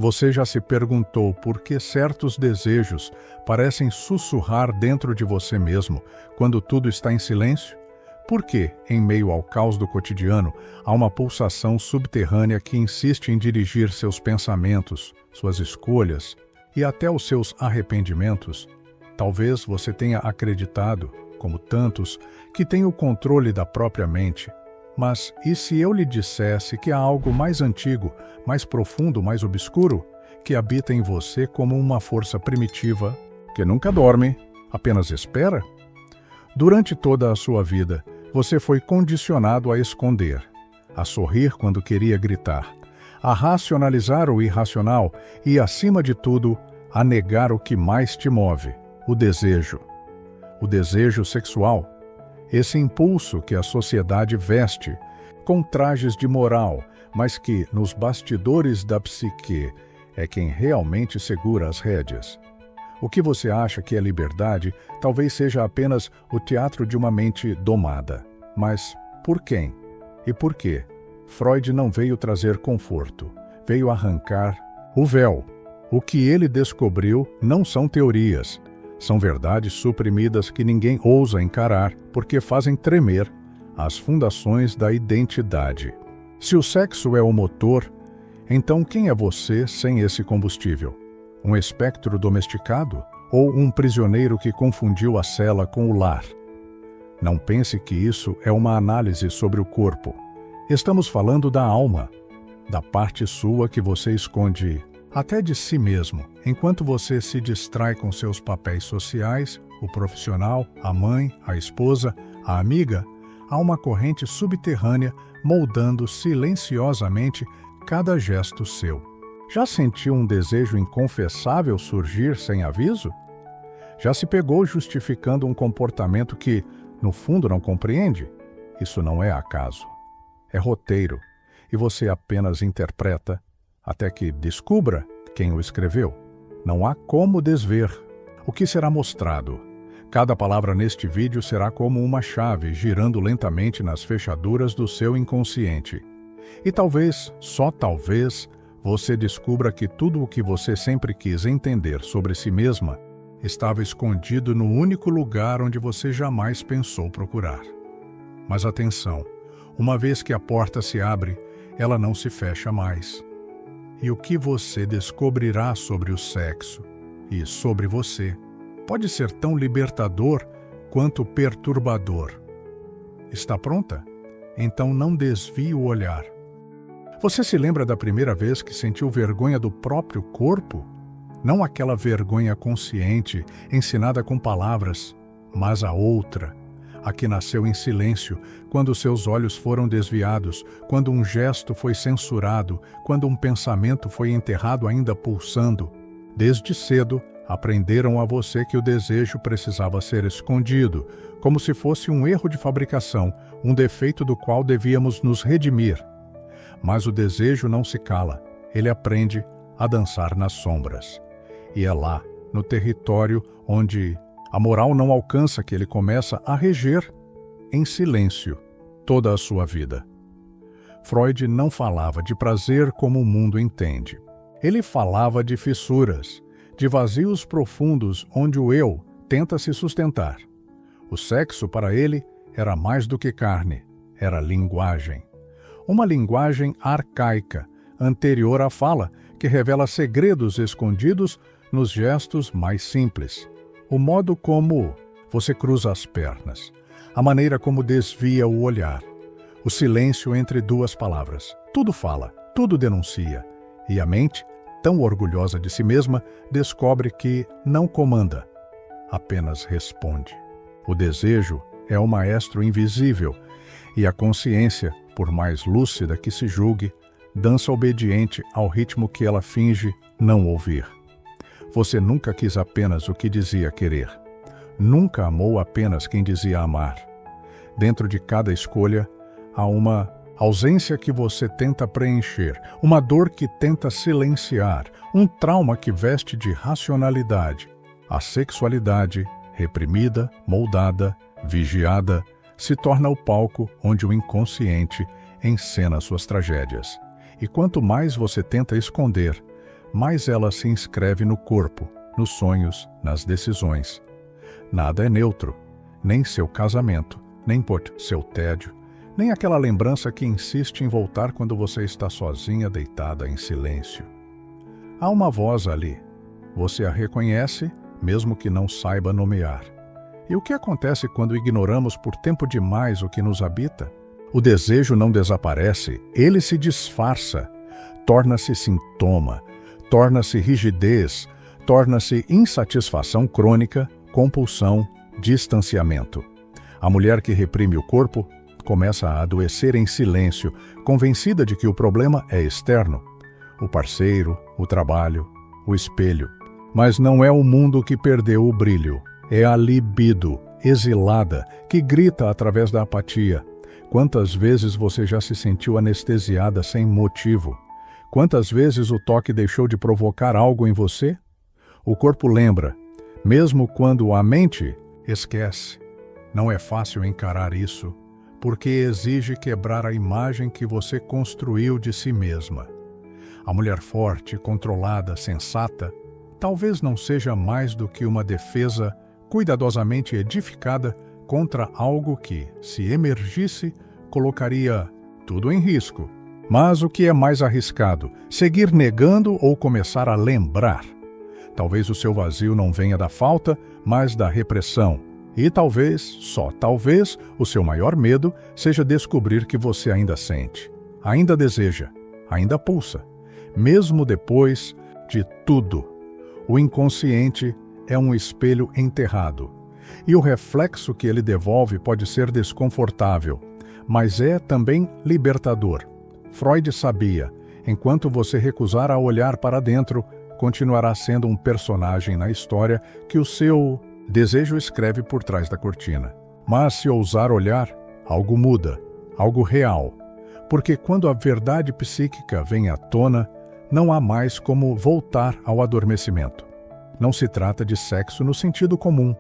Você já se perguntou por que certos desejos parecem sussurrar dentro de você mesmo quando tudo está em silêncio? Por que, em meio ao caos do cotidiano, há uma pulsação subterrânea que insiste em dirigir seus pensamentos, suas escolhas e até os seus arrependimentos? Talvez você tenha acreditado, como tantos, que tem o controle da própria mente. Mas e se eu lhe dissesse que há algo mais antigo, mais profundo, mais obscuro, que habita em você como uma força primitiva, que nunca dorme, apenas espera? Durante toda a sua vida, você foi condicionado a esconder, a sorrir quando queria gritar, a racionalizar o irracional e, acima de tudo, a negar o que mais te move, o desejo. O desejo sexual. Esse impulso que a sociedade veste, com trajes de moral, mas que, nos bastidores da psique, é quem realmente segura as rédeas. O que você acha que é liberdade talvez seja apenas o teatro de uma mente domada. Mas por quem? E por quê? Freud não veio trazer conforto, veio arrancar o véu. O que ele descobriu não são teorias, são verdades suprimidas que ninguém ousa encarar porque fazem tremer as fundações da identidade. Se o sexo é o motor, então quem é você sem esse combustível? Um espectro domesticado ou um prisioneiro que confundiu a cela com o lar? Não pense que isso é uma análise sobre o corpo. Estamos falando da alma, da parte sua que você esconde até de si mesmo, enquanto você se distrai com seus papéis sociais, o profissional, a mãe, a esposa, a amiga. Há uma corrente subterrânea moldando silenciosamente cada gesto seu. Já sentiu um desejo inconfessável surgir sem aviso? Já se pegou justificando um comportamento que, no fundo, não compreende? Isso não é acaso. É roteiro, e você apenas interpreta até que descubra quem o escreveu. Não há como desver. O que será mostrado? Cada palavra neste vídeo será como uma chave girando lentamente nas fechaduras do seu inconsciente. E talvez, só talvez, você descubra que tudo o que você sempre quis entender sobre si mesma estava escondido no único lugar onde você jamais pensou procurar. Mas atenção, uma vez que a porta se abre, ela não se fecha mais. E o que você descobrirá sobre o sexo e sobre você pode ser tão libertador quanto perturbador. Está pronta? Então não desvie o olhar. Você se lembra da primeira vez que sentiu vergonha do próprio corpo? Não aquela vergonha consciente, ensinada com palavras, mas a outra, a que nasceu em silêncio, quando seus olhos foram desviados, quando um gesto foi censurado, quando um pensamento foi enterrado ainda pulsando. Desde cedo, aprenderam a você que o desejo precisava ser escondido, como se fosse um erro de fabricação, um defeito do qual devíamos nos redimir. Mas o desejo não se cala, ele aprende a dançar nas sombras. E é lá, no território onde a moral não alcança, que ele começa a reger, em silêncio, toda a sua vida. Freud não falava de prazer como o mundo entende. Ele falava de fissuras, de vazios profundos onde o eu tenta se sustentar. O sexo, para ele, era mais do que carne, era linguagem. Uma linguagem arcaica, anterior à fala, que revela segredos escondidos nos gestos mais simples. O modo como você cruza as pernas, a maneira como desvia o olhar, o silêncio entre duas palavras. Tudo fala, tudo denuncia, e a mente, tão orgulhosa de si mesma, descobre que não comanda, apenas responde. O desejo é o maestro invisível, e a consciência, por mais lúcida que se julgue, dança obediente ao ritmo que ela finge não ouvir. Você nunca quis apenas o que dizia querer. Nunca amou apenas quem dizia amar. Dentro de cada escolha, há uma ausência que você tenta preencher, uma dor que tenta silenciar, um trauma que veste de racionalidade. A sexualidade, reprimida, moldada, vigiada, se torna o palco onde o inconsciente encena suas tragédias. E quanto mais você tenta esconder, mais ela se inscreve no corpo, nos sonhos, nas decisões. Nada é neutro, nem seu casamento, nem seu tédio, nem aquela lembrança que insiste em voltar quando você está sozinha deitada em silêncio. Há uma voz ali. Você a reconhece, mesmo que não saiba nomear. E o que acontece quando ignoramos por tempo demais o que nos habita? O desejo não desaparece, ele se disfarça, torna-se sintoma, torna-se rigidez, torna-se insatisfação crônica, compulsão, distanciamento. A mulher que reprime o corpo começa a adoecer em silêncio, convencida de que o problema é externo. O parceiro, o trabalho, o espelho. Mas não é o mundo que perdeu o brilho. É a libido, exilada, que grita através da apatia. Quantas vezes você já se sentiu anestesiada sem motivo? Quantas vezes o toque deixou de provocar algo em você? O corpo lembra, mesmo quando a mente esquece. Não é fácil encarar isso, porque exige quebrar a imagem que você construiu de si mesma. A mulher forte, controlada, sensata, talvez não seja mais do que uma defesa cuidadosamente edificada contra algo que, se emergisse, colocaria tudo em risco. Mas o que é mais arriscado? Seguir negando ou começar a lembrar? Talvez o seu vazio não venha da falta, mas da repressão. E talvez, só talvez, o seu maior medo seja descobrir que você ainda sente, ainda deseja, ainda pulsa. Mesmo depois de tudo, o inconsciente é um espelho enterrado. E o reflexo que ele devolve pode ser desconfortável, mas é também libertador. Freud sabia, enquanto você recusar a olhar para dentro, continuará sendo um personagem na história que o seu desejo escreve por trás da cortina. Mas se ousar olhar, algo muda, algo real. Porque quando a verdade psíquica vem à tona, não há mais como voltar ao adormecimento. Não se trata de sexo no sentido comum.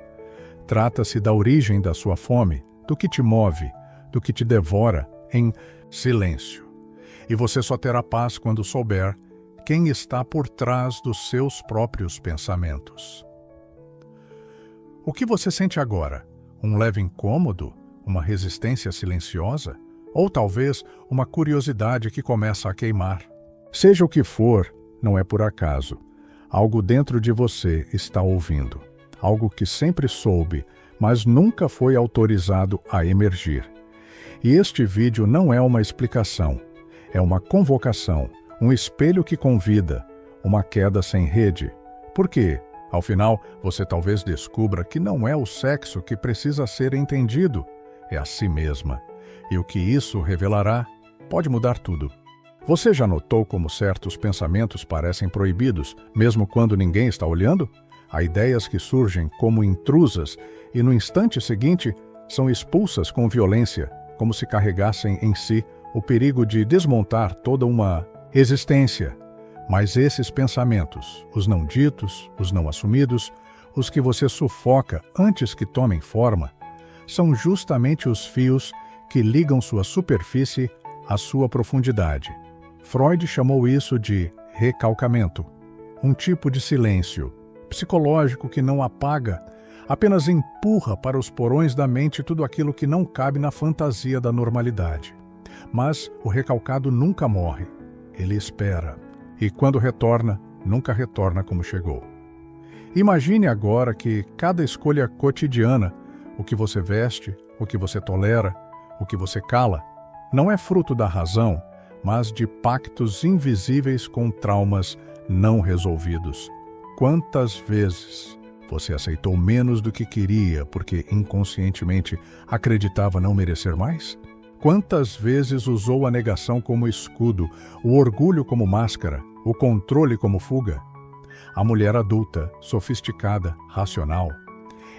Trata-se da origem da sua fome, do que te move, do que te devora em silêncio. E você só terá paz quando souber quem está por trás dos seus próprios pensamentos. O que você sente agora? Um leve incômodo? Uma resistência silenciosa? Ou talvez uma curiosidade que começa a queimar? Seja o que for, não é por acaso. Algo dentro de você está ouvindo. Algo que sempre soube, mas nunca foi autorizado a emergir. E este vídeo não é uma explicação. É uma convocação, um espelho que convida, uma queda sem rede. Por quê? Ao final, você talvez descubra que não é o sexo que precisa ser entendido, é a si mesma. E o que isso revelará pode mudar tudo. Você já notou como certos pensamentos parecem proibidos, mesmo quando ninguém está olhando? Há ideias que surgem como intrusas e no instante seguinte são expulsas com violência, como se carregassem em si o perigo de desmontar toda uma existência. Mas esses pensamentos, os não ditos, os não assumidos, os que você sufoca antes que tomem forma, são justamente os fios que ligam sua superfície à sua profundidade. Freud chamou isso de recalcamento, um tipo de silêncio psicológico que não apaga, apenas empurra para os porões da mente tudo aquilo que não cabe na fantasia da normalidade. Mas o recalcado nunca morre, ele espera. E quando retorna, nunca retorna como chegou. Imagine agora que cada escolha cotidiana, o que você veste, o que você tolera, o que você cala, não é fruto da razão, mas de pactos invisíveis com traumas não resolvidos. Quantas vezes você aceitou menos do que queria porque inconscientemente acreditava não merecer mais? Quantas vezes usou a negação como escudo, o orgulho como máscara, o controle como fuga? A mulher adulta, sofisticada, racional.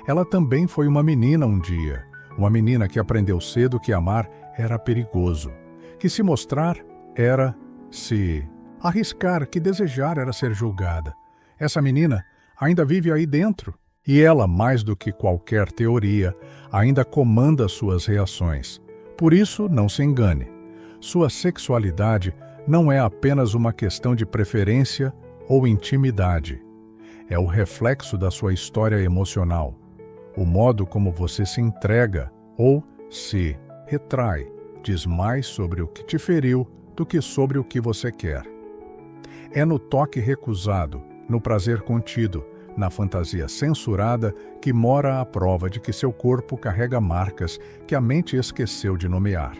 Ela também foi uma menina um dia, uma menina que aprendeu cedo que amar era perigoso, que se mostrar era se arriscar, que desejar era ser julgada. Essa menina ainda vive aí dentro, e ela, mais do que qualquer teoria, ainda comanda suas reações. Por isso, não se engane. Sua sexualidade não é apenas uma questão de preferência ou intimidade. É o reflexo da sua história emocional. O modo como você se entrega ou se retrai diz mais sobre o que te feriu do que sobre o que você quer. É no toque recusado, no prazer contido, na fantasia censurada que mora a prova de que seu corpo carrega marcas que a mente esqueceu de nomear.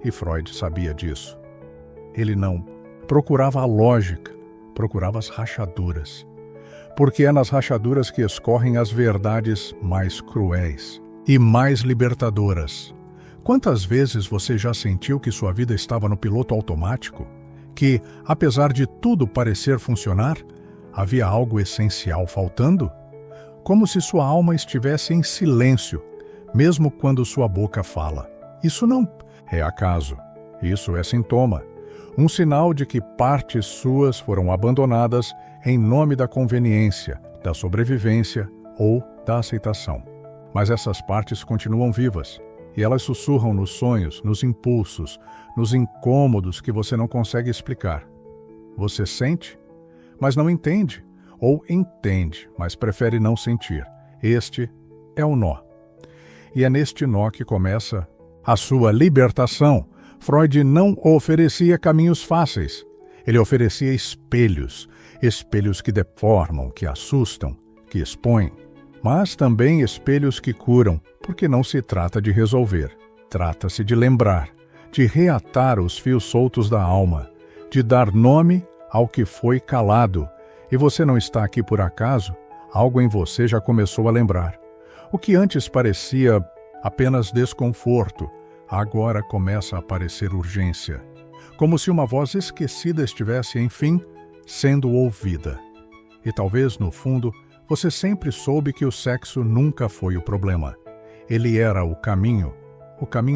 E Freud sabia disso. Ele não procurava a lógica, procurava as rachaduras. Porque é nas rachaduras que escorrem as verdades mais cruéis e mais libertadoras. Quantas vezes você já sentiu que sua vida estava no piloto automático? Que, apesar de tudo parecer funcionar, havia algo essencial faltando? Como se sua alma estivesse em silêncio, mesmo quando sua boca fala. Isso não é acaso. Isso é sintoma. Um sinal de que partes suas foram abandonadas em nome da conveniência, da sobrevivência ou da aceitação. Mas essas partes continuam vivas. E elas sussurram nos sonhos, nos impulsos, nos incômodos que você não consegue explicar. Você sente, mas não entende, ou entende, mas prefere não sentir. Este é o nó. E é neste nó que começa a sua libertação. Freud não oferecia caminhos fáceis. Ele oferecia espelhos, espelhos que deformam, que assustam, que expõem. Mas também espelhos que curam, porque não se trata de resolver. Trata-se de lembrar, de reatar os fios soltos da alma, de dar nome ao que foi calado. E você não está aqui por acaso, algo em você já começou a lembrar. O que antes parecia apenas desconforto, agora começa a parecer urgência. Como se uma voz esquecida estivesse, enfim, sendo ouvida. E talvez, no fundo, você sempre soube que o sexo nunca foi o problema. Ele era o caminho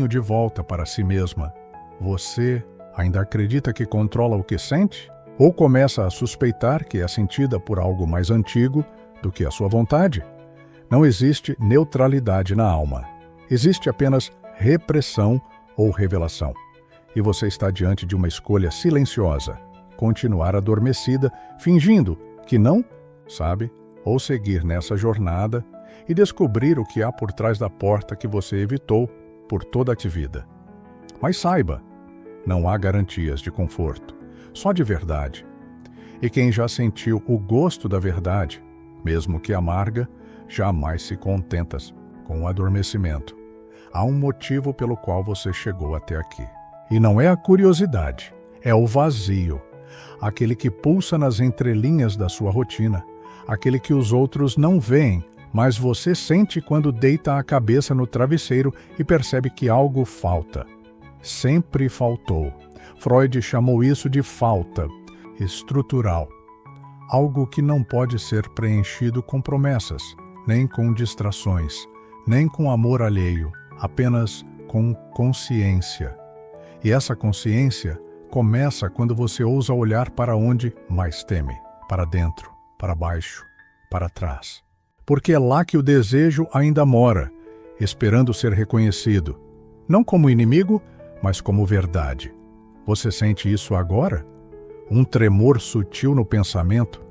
de volta para si mesma. Você ainda acredita que controla o que sente? Ou começa a suspeitar que é sentida por algo mais antigo do que a sua vontade? Não existe neutralidade na alma. Existe apenas repressão ou revelação. E você está diante de uma escolha silenciosa. Continuar adormecida, fingindo que não, sabe? Ou seguir nessa jornada e descobrir o que há por trás da porta que você evitou por toda a vida. Mas saiba, não há garantias de conforto, só de verdade. E quem já sentiu o gosto da verdade, mesmo que amarga, jamais se contenta com o adormecimento. Há um motivo pelo qual você chegou até aqui. E não é a curiosidade, é o vazio, aquele que pulsa nas entrelinhas da sua rotina, aquele que os outros não veem, mas você sente quando deita a cabeça no travesseiro e percebe que algo falta. Sempre faltou. Freud chamou isso de falta estrutural. Algo que não pode ser preenchido com promessas, nem com distrações, nem com amor alheio, apenas com consciência. E essa consciência começa quando você ousa olhar para onde mais teme, para dentro, para baixo, para trás. Porque é lá que o desejo ainda mora, esperando ser reconhecido, não como inimigo, mas como verdade. Você sente isso agora? Um tremor sutil no pensamento,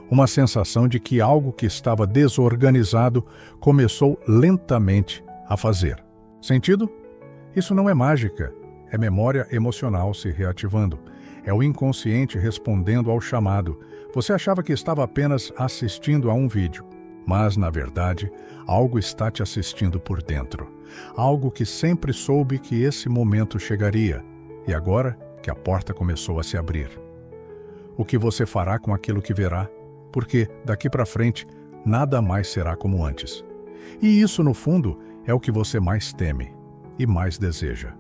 uma sensação de que algo que estava desorganizado começou lentamente a fazer. Sentido? Isso não é mágica, é memória emocional se reativando. É o inconsciente respondendo ao chamado. Você achava que estava apenas assistindo a um vídeo, mas, na verdade, algo está te assistindo por dentro. Algo que sempre soube que esse momento chegaria, e agora que a porta começou a se abrir. O que você fará com aquilo que verá? Porque, daqui para frente, nada mais será como antes. E isso, no fundo, é o que você mais teme e mais deseja.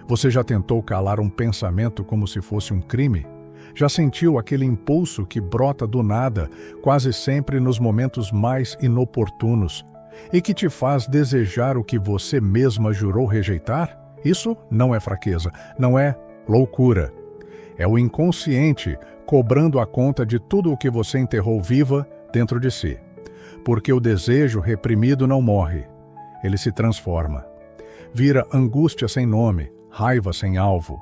Você já tentou calar um pensamento como se fosse um crime? Já sentiu aquele impulso que brota do nada, quase sempre nos momentos mais inoportunos, e que te faz desejar o que você mesma jurou rejeitar? Isso não é fraqueza, não é loucura. É o inconsciente cobrando a conta de tudo o que você enterrou viva dentro de si. Porque o desejo reprimido não morre, ele se transforma. Vira angústia sem nome, raiva sem alvo,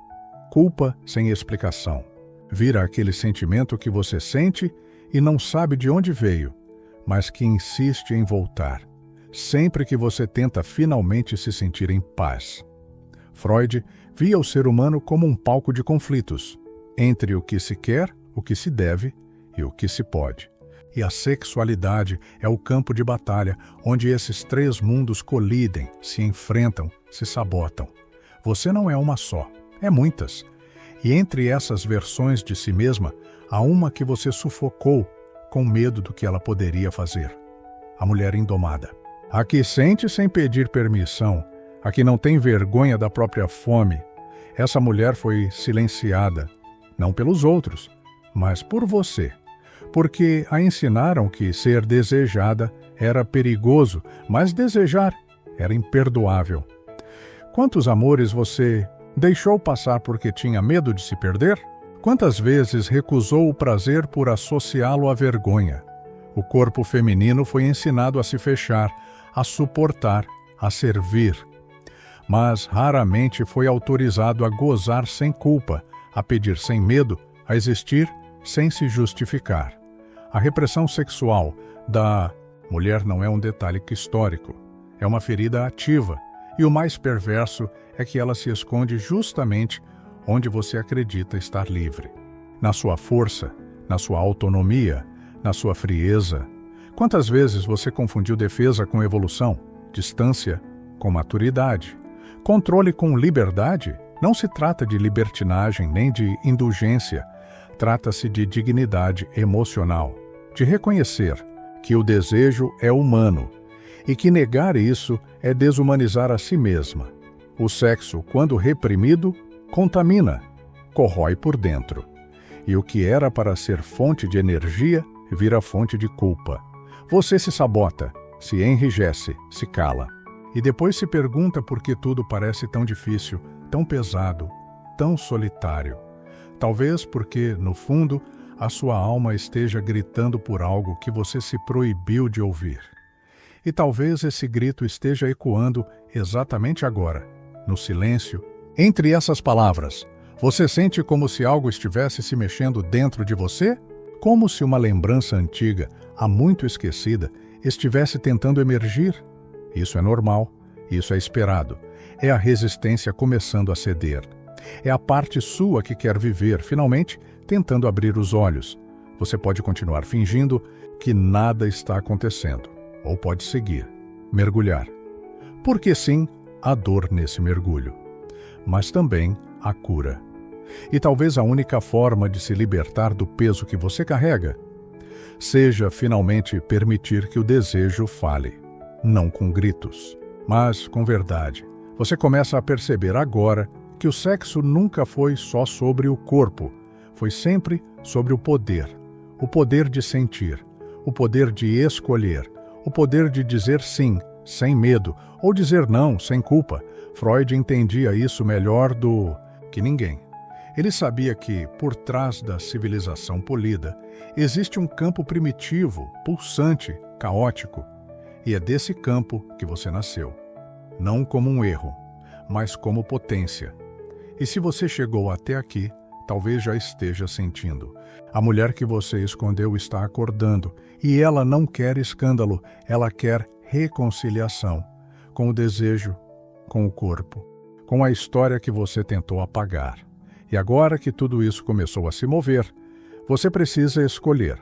culpa sem explicação. Vira aquele sentimento que você sente e não sabe de onde veio, mas que insiste em voltar, sempre que você tenta finalmente se sentir em paz. Freud via o ser humano como um palco de conflitos, entre o que se quer, o que se deve e o que se pode. E a sexualidade é o campo de batalha onde esses três mundos colidem, se enfrentam, se sabotam. Você não é uma só, é muitas. E entre essas versões de si mesma, há uma que você sufocou com medo do que ela poderia fazer. A mulher indomada. A que sente sem pedir permissão, a que não tem vergonha da própria fome. Essa mulher foi silenciada, não pelos outros, mas por você. Porque a ensinaram que ser desejada era perigoso, mas desejar era imperdoável. Quantos amores você deixou passar porque tinha medo de se perder? Quantas vezes recusou o prazer por associá-lo à vergonha? O corpo feminino foi ensinado a se fechar, a suportar, a servir. Mas raramente foi autorizado a gozar sem culpa, a pedir sem medo, a existir sem se justificar. A repressão sexual da mulher não é um detalhe histórico, é uma ferida ativa, e o mais perverso é que ela se esconde justamente onde você acredita estar livre. Na sua força, na sua autonomia, na sua frieza. Quantas vezes você confundiu defesa com evolução, distância com maturidade? Controle com liberdade? Não se trata de libertinagem nem de indulgência. Trata-se de dignidade emocional, de reconhecer que o desejo é humano e que negar isso é desumanizar a si mesma. O sexo, quando reprimido, contamina, corrói por dentro. E o que era para ser fonte de energia vira fonte de culpa. Você se sabota, se enrijece, se cala. E depois se pergunta por que tudo parece tão difícil, tão pesado, tão solitário. Talvez porque, no fundo, a sua alma esteja gritando por algo que você se proibiu de ouvir. E talvez esse grito esteja ecoando exatamente agora, no silêncio. Entre essas palavras, você sente como se algo estivesse se mexendo dentro de você? Como se uma lembrança antiga, há muito esquecida, estivesse tentando emergir? Isso é normal, isso é esperado. É a resistência começando a ceder. É a parte sua que quer viver, finalmente, tentando abrir os olhos. Você pode continuar fingindo que nada está acontecendo, ou pode seguir, mergulhar. Porque sim, há dor nesse mergulho, mas também há cura. E talvez a única forma de se libertar do peso que você carrega seja finalmente permitir que o desejo fale, não com gritos, mas com verdade. Você começa a perceber agora que o sexo nunca foi só sobre o corpo, foi sempre sobre o poder de sentir, o poder de escolher, o poder de dizer sim, sem medo, ou dizer não, sem culpa. Freud entendia isso melhor do que ninguém. Ele sabia que, por trás da civilização polida, existe um campo primitivo, pulsante, caótico, e é desse campo que você nasceu. Não como um erro, mas como potência. E se você chegou até aqui, talvez já esteja sentindo. A mulher que você escondeu está acordando, e ela não quer escândalo, ela quer reconciliação, com o desejo, com o corpo, com a história que você tentou apagar. E agora que tudo isso começou a se mover, você precisa escolher.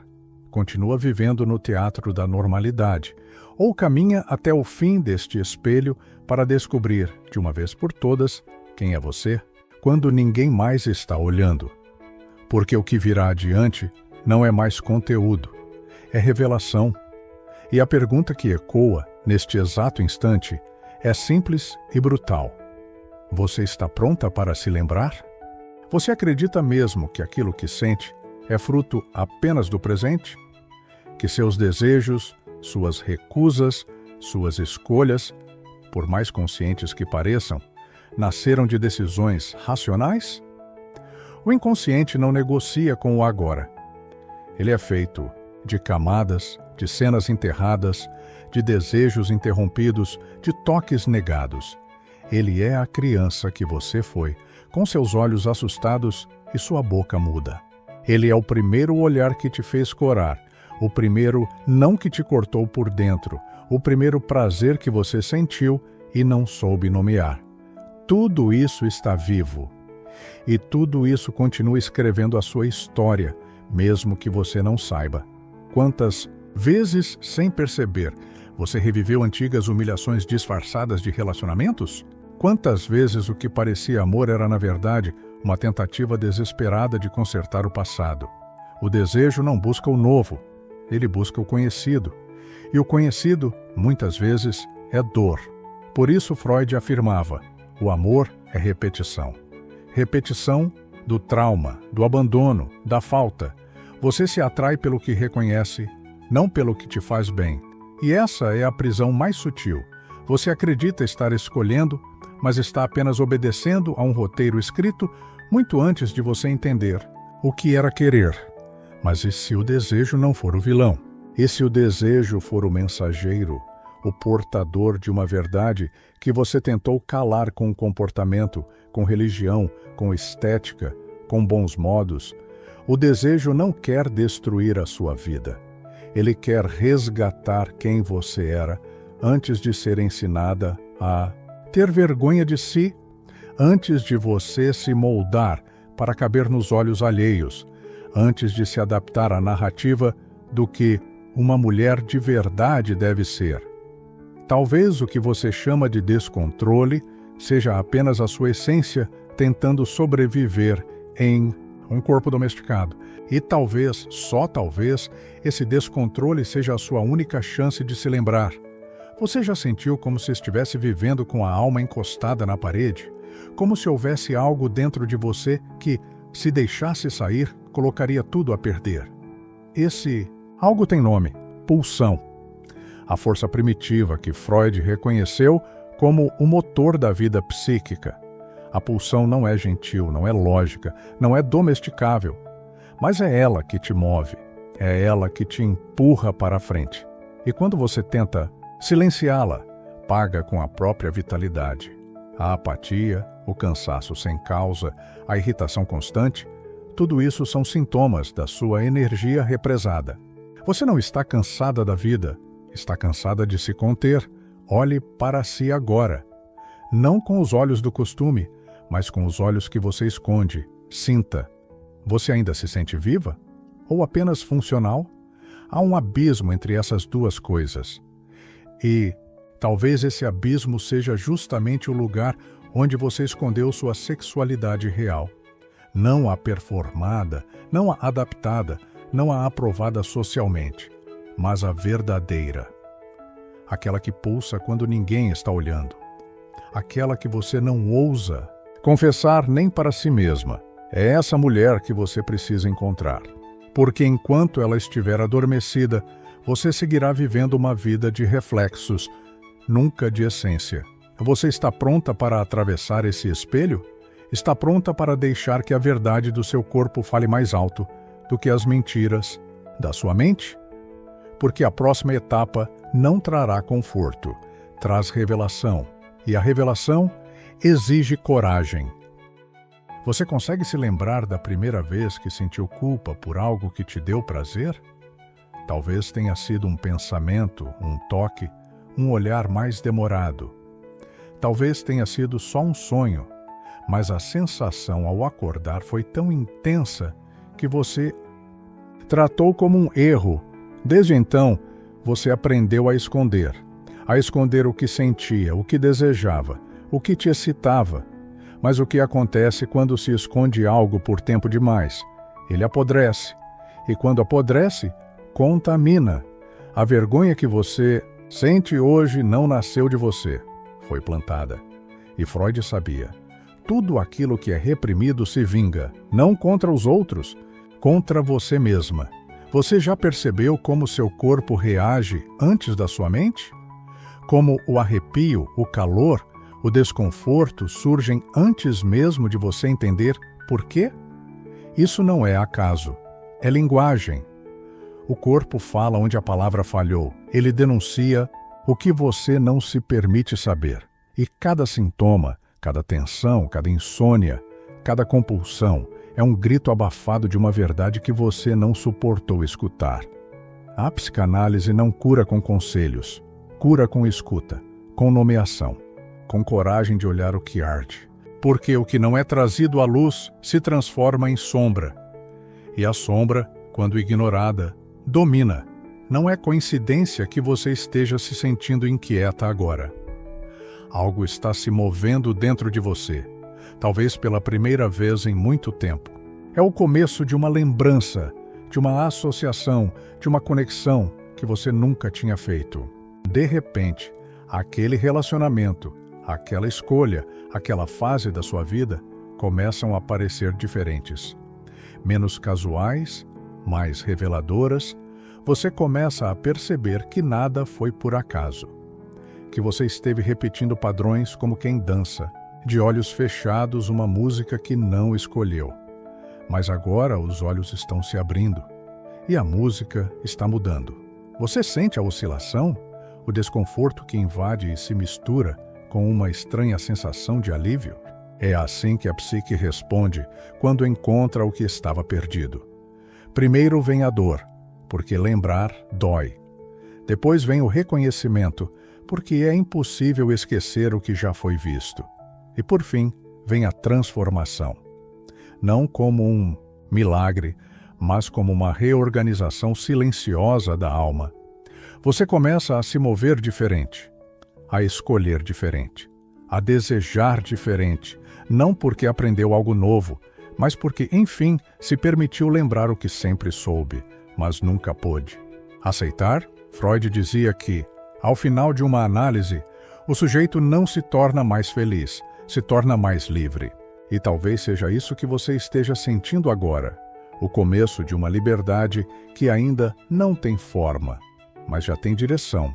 Continua vivendo no teatro da normalidade, ou caminha até o fim deste espelho para descobrir, de uma vez por todas, quem é você, quando ninguém mais está olhando. Porque o que virá adiante não é mais conteúdo, é revelação. E a pergunta que ecoa, neste exato instante, é simples e brutal. Você está pronta para se lembrar? Você acredita mesmo que aquilo que sente é fruto apenas do presente? Que seus desejos, suas recusas, suas escolhas, por mais conscientes que pareçam, nasceram de decisões racionais? O inconsciente não negocia com o agora. Ele é feito de camadas, de cenas enterradas, de desejos interrompidos, de toques negados. Ele é a criança que você foi, com seus olhos assustados e sua boca muda. Ele é o primeiro olhar que te fez corar, o primeiro não que te cortou por dentro, o primeiro prazer que você sentiu e não soube nomear. Tudo isso está vivo. E tudo isso continua escrevendo a sua história, mesmo que você não saiba. Quantas vezes, sem perceber, você reviveu antigas humilhações disfarçadas de relacionamentos? Quantas vezes o que parecia amor era, na verdade, uma tentativa desesperada de consertar o passado? O desejo não busca o novo, ele busca o conhecido. E o conhecido, muitas vezes, é dor. Por isso Freud afirmava: o amor é repetição. Repetição do trauma, do abandono, da falta. Você se atrai pelo que reconhece, não pelo que te faz bem. E essa é a prisão mais sutil. Você acredita estar escolhendo, mas está apenas obedecendo a um roteiro escrito muito antes de você entender o que era querer. Mas e se o desejo não for o vilão? E se o desejo for o mensageiro, o portador de uma verdade que você tentou calar com comportamento, com religião, com estética, com bons modos? O desejo não quer destruir a sua vida. Ele quer resgatar quem você era antes de ser ensinada a ter vergonha de si, antes de você se moldar para caber nos olhos alheios, antes de se adaptar à narrativa do que uma mulher de verdade deve ser. Talvez o que você chama de descontrole seja apenas a sua essência tentando sobreviver em um corpo domesticado. E talvez, só talvez, esse descontrole seja a sua única chance de se lembrar. Você já sentiu como se estivesse vivendo com a alma encostada na parede? Como se houvesse algo dentro de você que, se deixasse sair, colocaria tudo a perder? Esse algo tem nome: pulsão. A força primitiva que Freud reconheceu como o motor da vida psíquica. A pulsão não é gentil, não é lógica, não é domesticável, mas é ela que te move, é ela que te empurra para a frente. E quando você tenta silenciá-la, paga com a própria vitalidade. A apatia, o cansaço sem causa, a irritação constante, tudo isso são sintomas da sua energia represada. Você não está cansada da vida, está cansada de se conter. Olhe para si agora. Não com os olhos do costume, mas com os olhos que você esconde. Sinta. Você ainda se sente viva? Ou apenas funcional? Há um abismo entre essas duas coisas. E talvez esse abismo seja justamente o lugar onde você escondeu sua sexualidade real. Não a performada, não a adaptada, não a aprovada socialmente, mas a verdadeira. Aquela que pulsa quando ninguém está olhando. Aquela que você não ousa confessar nem para si mesma. É essa mulher que você precisa encontrar. Porque enquanto ela estiver adormecida, você seguirá vivendo uma vida de reflexos, nunca de essência. Você está pronta para atravessar esse espelho? Está pronta para deixar que a verdade do seu corpo fale mais alto do que as mentiras da sua mente? Porque a próxima etapa não trará conforto, traz revelação. E a revelação exige coragem. Você consegue se lembrar da primeira vez que sentiu culpa por algo que te deu prazer? Talvez tenha sido um pensamento, um toque, um olhar mais demorado. Talvez tenha sido só um sonho, mas a sensação ao acordar foi tão intensa que você tratou como um erro. Desde então, você aprendeu a esconder o que sentia, o que desejava, o que te excitava. Mas o que acontece quando se esconde algo por tempo demais? Ele apodrece. E quando apodrece, contamina. A vergonha que você sente hoje não nasceu de você, foi plantada. E Freud sabia. Tudo aquilo que é reprimido se vinga, não contra os outros, contra você mesma. Você já percebeu como seu corpo reage antes da sua mente? Como o arrepio, o calor, o desconforto surgem antes mesmo de você entender por quê? Isso não é acaso, é linguagem. O corpo fala onde a palavra falhou. Ele denuncia o que você não se permite saber. E cada sintoma, cada tensão, cada insônia, cada compulsão É um grito abafado de uma verdade que você não suportou escutar. A psicanálise não cura com conselhos, cura com escuta, com nomeação, com coragem de olhar o que arde. Porque o que não é trazido à luz se transforma em sombra. E a sombra, quando ignorada, domina. Não é coincidência que você esteja se sentindo inquieta agora. Algo está se movendo dentro de você, talvez pela primeira vez em muito tempo. É o começo de uma lembrança, de uma associação, de uma conexão que você nunca tinha feito. De repente, aquele relacionamento, aquela escolha, aquela fase da sua vida começam a parecer diferentes. Menos casuais, mais reveladoras, você começa a perceber que nada foi por acaso. Que você esteve repetindo padrões como quem dança, de olhos fechados uma música que não escolheu. Mas agora os olhos estão se abrindo e a música está mudando. Você sente a oscilação? O desconforto que invade e se mistura com uma estranha sensação de alívio? É assim que a psique responde quando encontra o que estava perdido. Primeiro vem a dor, porque lembrar dói. Depois vem o reconhecimento, porque é impossível esquecer o que já foi visto. E por fim, vem a transformação. Não como um milagre, mas como uma reorganização silenciosa da alma. Você começa a se mover diferente, a escolher diferente, a desejar diferente, não porque aprendeu algo novo, mas porque, enfim, se permitiu lembrar o que sempre soube, mas nunca pôde. Aceitar? Freud dizia que, ao final de uma análise, o sujeito não se torna mais feliz, se torna mais livre. E talvez seja isso que você esteja sentindo agora, o começo de uma liberdade que ainda não tem forma, mas já tem direção.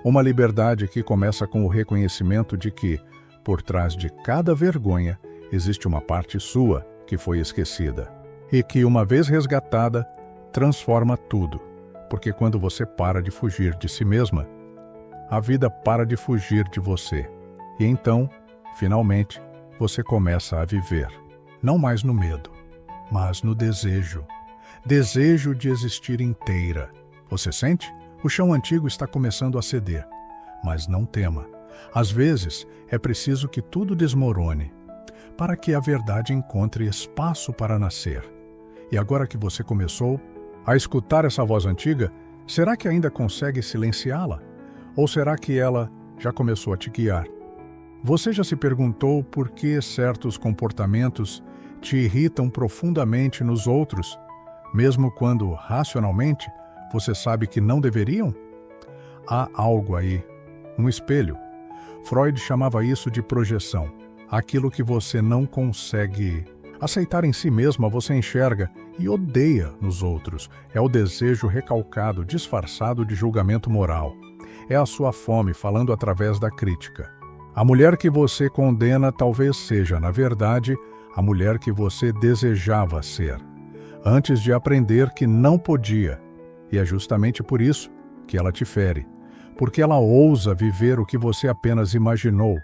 Uma liberdade que começa com o reconhecimento de que, por trás de cada vergonha, existe uma parte sua que foi esquecida. E que, uma vez resgatada, transforma tudo. Porque quando você para de fugir de si mesma, a vida para de fugir de você. E então, finalmente, você começa a viver. Não mais no medo, mas no desejo. Desejo de existir inteira. Você sente? O chão antigo está começando a ceder. Mas não tema. Às vezes, é preciso que tudo desmorone, para que a verdade encontre espaço para nascer. E agora que você começou a escutar essa voz antiga, será que ainda consegue silenciá-la? Ou será que ela já começou a te guiar? Você já se perguntou por que certos comportamentos te irritam profundamente nos outros, mesmo quando, racionalmente, você sabe que não deveriam? Há algo aí, um espelho. Freud chamava isso de projeção. Aquilo que você não consegue aceitar em si mesma, você enxerga e odeia nos outros. É o desejo recalcado, disfarçado de julgamento moral. É a sua fome falando através da crítica. A mulher que você condena talvez seja, na verdade, a mulher que você desejava ser, antes de aprender que não podia. E é justamente por isso que ela te fere, porque ela ousa viver o que você apenas imaginou,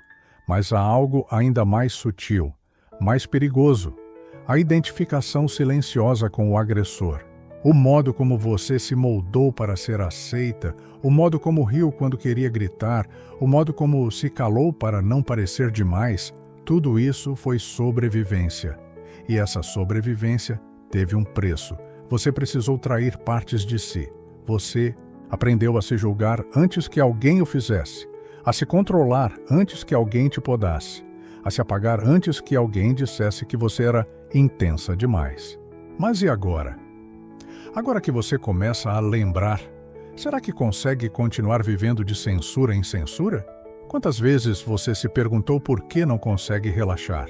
mas há algo ainda mais sutil, mais perigoso, a identificação silenciosa com o agressor. O modo como você se moldou para ser aceita, o modo como riu quando queria gritar, o modo como se calou para não parecer demais, tudo isso foi sobrevivência. E essa sobrevivência teve um preço. Você precisou trair partes de si. Você aprendeu a se julgar antes que alguém o fizesse, a se controlar antes que alguém te podasse, a se apagar antes que alguém dissesse que você era intensa demais. Mas e agora? Agora que você começa a lembrar, será que consegue continuar vivendo de censura em censura? Quantas vezes você se perguntou por que não consegue relaxar?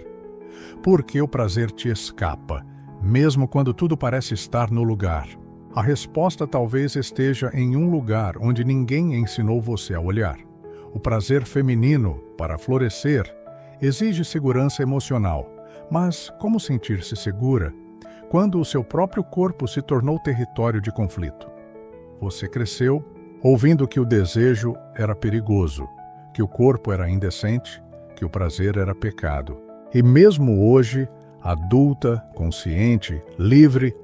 Por que o prazer te escapa, mesmo quando tudo parece estar no lugar? A resposta talvez esteja em um lugar onde ninguém ensinou você a olhar. O prazer feminino, para florescer, exige segurança emocional. Mas como sentir-se segura quando o seu próprio corpo se tornou território de conflito? Você cresceu ouvindo que o desejo era perigoso, que o corpo era indecente, que o prazer era pecado. E mesmo hoje, adulta, consciente, livre,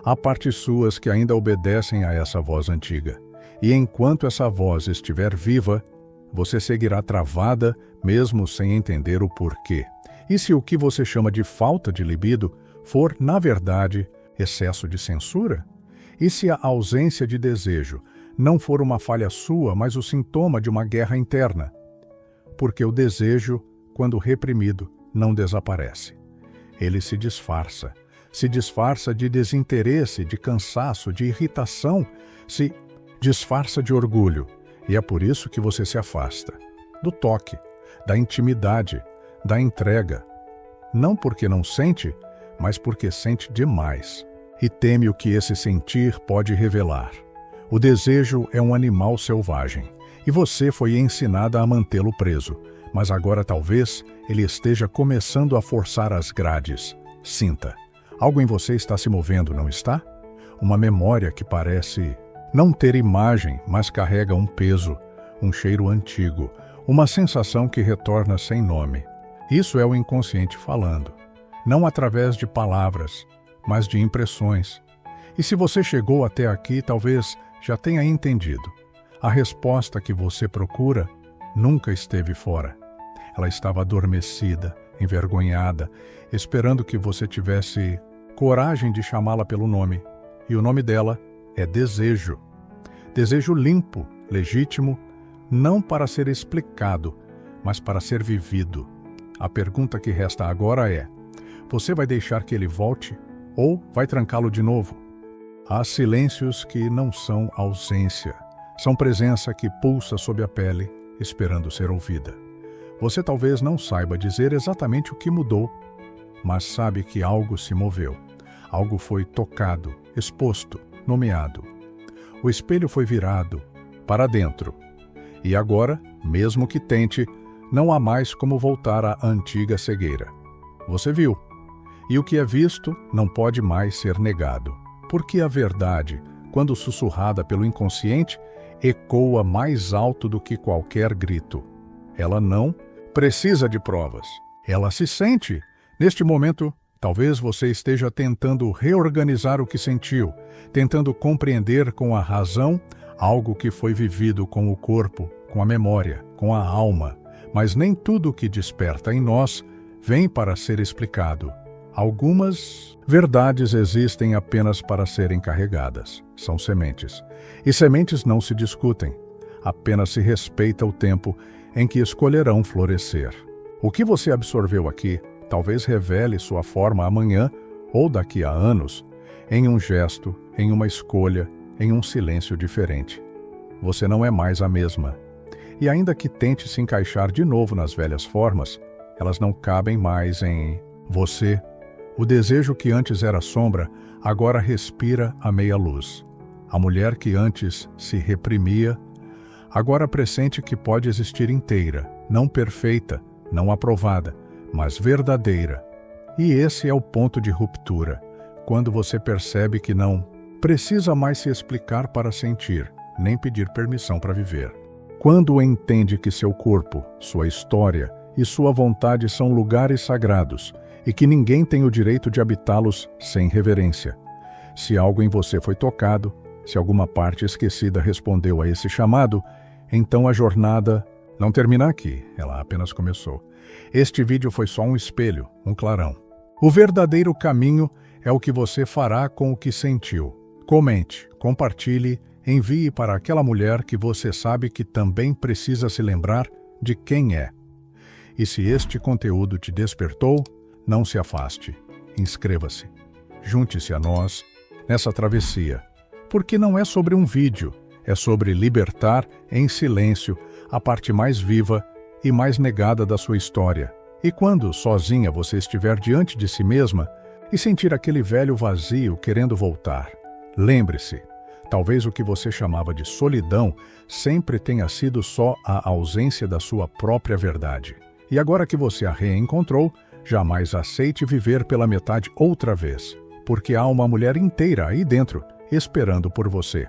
há partes suas que ainda obedecem a essa voz antiga. E enquanto essa voz estiver viva, você seguirá travada, mesmo sem entender o porquê. E se o que você chama de falta de libido for, na verdade, excesso de censura? E se a ausência de desejo não for uma falha sua, mas o sintoma de uma guerra interna? Porque o desejo, quando reprimido, não desaparece. Ele se disfarça de desinteresse, de cansaço, de irritação, se disfarça de orgulho. E é por isso que você se afasta do toque, da intimidade, da entrega. Não porque não sente, mas porque sente demais. E teme o que esse sentir pode revelar. O desejo é um animal selvagem, e você foi ensinada a mantê-lo preso, mas agora talvez ele esteja começando a forçar as grades. Sinta. Algo em você está se movendo, não está? Uma memória que parece não ter imagem, mas carrega um peso, um cheiro antigo, uma sensação que retorna sem nome. Isso é o inconsciente falando, não através de palavras, mas de impressões. E se você chegou até aqui, talvez já tenha entendido. A resposta que você procura nunca esteve fora. Ela estava adormecida, envergonhada, esperando que você tivesse coragem de chamá-la pelo nome. E o nome dela é desejo. Desejo limpo, legítimo, não para ser explicado, mas para ser vivido. A pergunta que resta agora é: você vai deixar que ele volte ou vai trancá-lo de novo? Há silêncios que não são ausência, são presença que pulsa sob a pele, esperando ser ouvida. Você talvez não saiba dizer exatamente o que mudou, mas sabe que algo se moveu. Algo foi tocado, exposto, nomeado. O espelho foi virado para dentro. E agora, mesmo que tente, não há mais como voltar à antiga cegueira. Você viu. E o que é visto não pode mais ser negado. Porque a verdade, quando sussurrada pelo inconsciente, ecoa mais alto do que qualquer grito. Ela não precisa de provas. Ela se sente. Neste momento, talvez você esteja tentando reorganizar o que sentiu, tentando compreender com a razão algo que foi vivido com o corpo, com a memória, com a alma. Mas nem tudo o que desperta em nós vem para ser explicado. Algumas verdades existem apenas para serem carregadas. São sementes. E sementes não se discutem. Apenas se respeita o tempo em que escolherão florescer. O que você absorveu aqui talvez revele sua forma amanhã ou daqui a anos, em um gesto, em uma escolha, em um silêncio diferente. Você não é mais a mesma. E ainda que tente se encaixar de novo nas velhas formas, elas não cabem mais em você. O desejo que antes era sombra, agora respira a meia luz. A mulher que antes se reprimia, agora pressente que pode existir inteira, não perfeita, não aprovada, mas verdadeira. E esse é o ponto de ruptura, quando você percebe que não precisa mais se explicar para sentir, nem pedir permissão para viver. Quando entende que seu corpo, sua história e sua vontade são lugares sagrados e que ninguém tem o direito de habitá-los sem reverência. Se algo em você foi tocado, se alguma parte esquecida respondeu a esse chamado, então a jornada não termina aqui, ela apenas começou. Este vídeo foi só um espelho, um clarão. O verdadeiro caminho é o que você fará com o que sentiu. Comente, compartilhe, envie para aquela mulher que você sabe que também precisa se lembrar de quem é. E se este conteúdo te despertou, não se afaste. Inscreva-se. Junte-se a nós nessa travessia. Porque não é sobre um vídeo, é sobre libertar em silêncio a parte mais viva e mais negada da sua história. E quando, sozinha, você estiver diante de si mesma e sentir aquele velho vazio querendo voltar, lembre-se, talvez o que você chamava de solidão sempre tenha sido só a ausência da sua própria verdade. E agora que você a reencontrou, jamais aceite viver pela metade outra vez, porque há uma mulher inteira aí dentro, esperando por você.